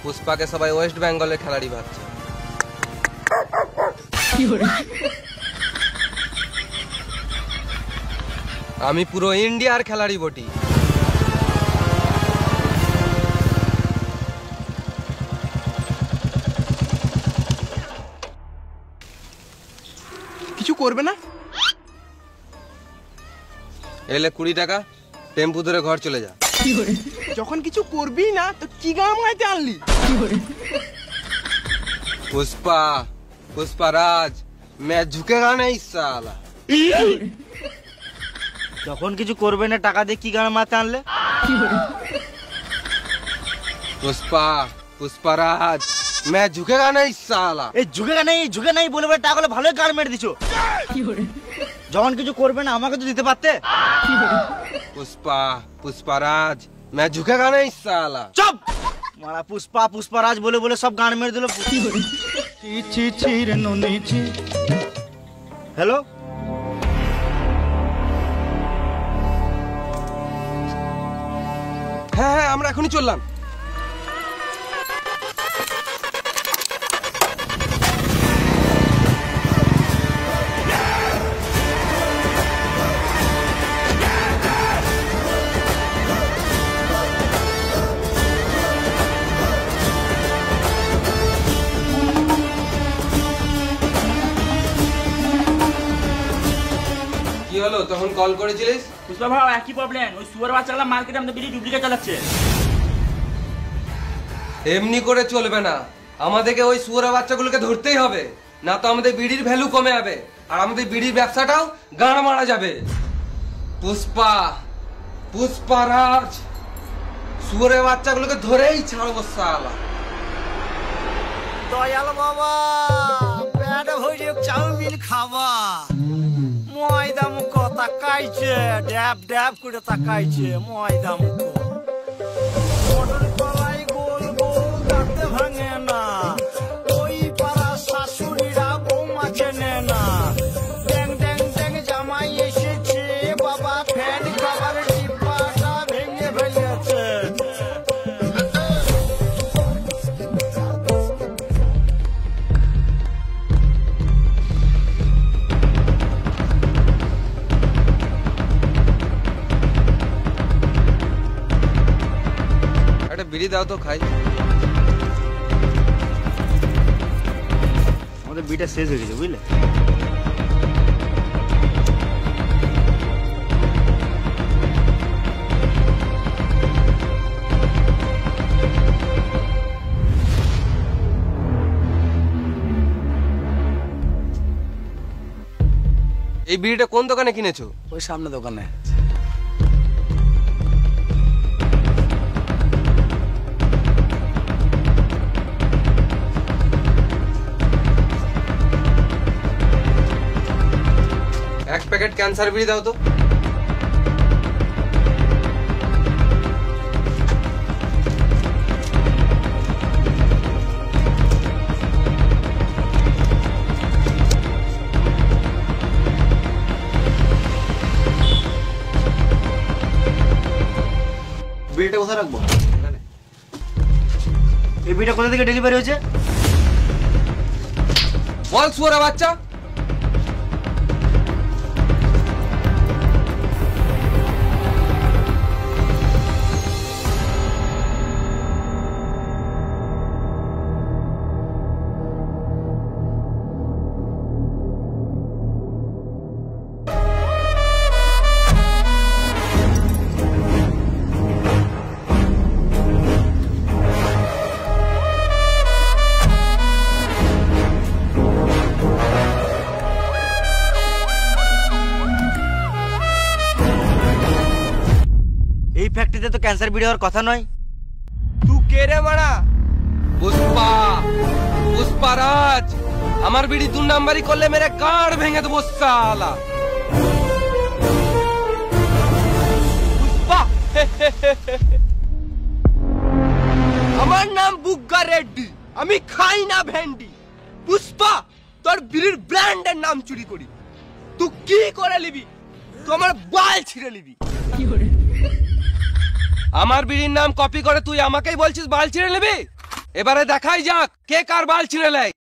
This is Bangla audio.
পুষ্পাকে সবাই ওয়েস্ট বেঙ্গলের খেলাড়ি ভাবছে। আমি পুরো ইন্ডিয়ার খেলাড়ি বটি। কিছু করবে না? এলে 20 টাকা, টেম্পু ধরে ঘর চলে যা। যখন কিছু করবি না তো কি গান মাইতে আনলি? पुष्पा, पुष्पाराज, मैं झुकेगा नहीं साला। যখন কিছু করবে না টাকা দিয়ে কি গান মারতে আনলে? पुष्पा, पुष्पाराज, मैं झुकेगा नहीं साला। এই ঝুঁকে নাই বলে বলে টাকাগুলো ভালোই গান মেরে দিছো। যখন কিছু করবে না আমাকে তো দিতে পারতে। पुष्पा, पुष्पाराज, मैं झुकेगा नहीं साला। চুপ! মারা পুষ্পা পুষ্পারাজ বলে বলে সব গান মেরে দিল। হ্যালো, হ্যাঁ হ্যাঁ, আমরা এখনই চললাম। কি হলো, তখন কল করেছিলিস? পুষ্পা ভাই একই প্রবলেম, ওই সুয়ার বাচ্চাগুলো মার্কেটে আমাদের বিড়ি ডুপ্লিকেট চালাচ্ছে। এমনি করে চলবে না, আমাদেরকে ওই শুয়োরা বাচ্চাগুলোকে ধরতেই হবে, না তো আমাদের বিড়ির ভ্যালু কমে যাবে আর আমাদের বিড়ির ব্যবসাটাও গান মারা যাবে। পুষ্পা, পুষ্পারাজ, শুয়োরের বাচ্চাগুলোকে ধরেই ছাড়বো সালা। দয়াল বাবা পেট ভরে চাউমিন খাওয়া, ময়দা মুখ তাকাইছে, ড্যাব ড্যাব করে তাকাইছে ময়দা মুখ। মোটর কলাই গোল গোল দাঁতে ভাঙে না, ওই পাড়া শাশুড়িরা বৌমা চেনে না। ড্যাং ড্যাং ড্যাং জামাই এসেছে, বাবা ফ্যান খাবার ডিব্বাটা ভেঙে ফেলেছে। একটা বিড়ি দাও তো খাই। আমাদের বিটা শেষ হয়ে গেছে বুঝলে। এই বিড়িটা কোন দোকানে কিনেছো? ওই সামনে দোকানে। এক প্যাকেট ক্যান্সার বিড়ি দাও তো। বিটা কোথায় রাখবো? এই বিটা কোথা থেকে ডেলিভারি হয়েছে? বল শুয়োরা বাচ্চা। এই ফ্যাক্টরিতে তো ক্যান্সার বিড়ি হওয়ার কথা নয়। তুই কে রে মারা? পুষ্পা, পুষ্পারাজ, আমার বিড়ি 2 নাম্বারি করলে মেরে গাড় ভেঙে দেবো সালা। পুষ্পা, আমার নাম বুগ্গা রেড্ডি, আমি খাই না ভেন্ডি। পুষ্পা, তোর বিড়ির ব্র্যান্ডের নাম চুরি করি। তুই কি করে নিবি? তুই আমার বাল ছিঁড়ে নিবি। আমার বিড়ির নাম কপি করে তুই আমাকেই বলছিস বাল ছিঁড়ে নিবি? এবারে দেখাই যাক কে কার বাল ছিঁড়ে নেয়।